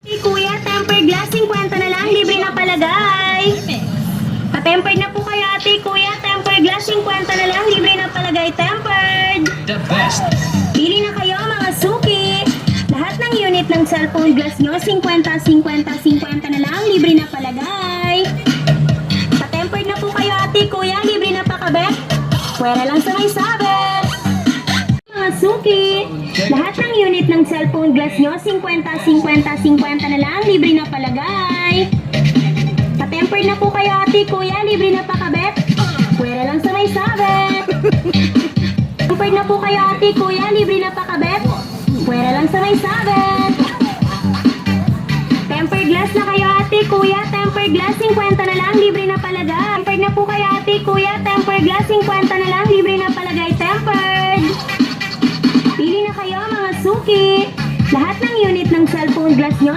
Hey, kuya, tempered glass, 50 na lang, libre na palagay. Pa-tempered na po kayo, ate, kuya, tempered glass, 50 na lang, libre na palagay, tempered. The best. Pili na kayo, mga suki. Lahat ng unit ng cellphone glass nyo, 50, 50, 50 na lang, libre na palagay. Pa-tempered na po kayo, ate, kuya, libre na pakabet. Pwera lang sa may sabet. Mga suki, lahat ng unit ng cellphone glass nyo, 50, 50, 50 na lang, libre na palagay. Pa-tempered na po kayo, ate, kuya, libre na pakabet. Pwera lang sa may sabet. Tempered na po kayo, ate, kuya, libre na pakabet. Pwera lang sa may sabet. Tempered glass na kayo, ate, kuya, tempered glass, 50 na lang, libre na palagay. Tempered na po kayo, ate, kuya, tempered glass, 50 na lang, libre na palagay, tempered. Pili na kayo, mga suki. Lahat ng unit ng cellphone glass nyo,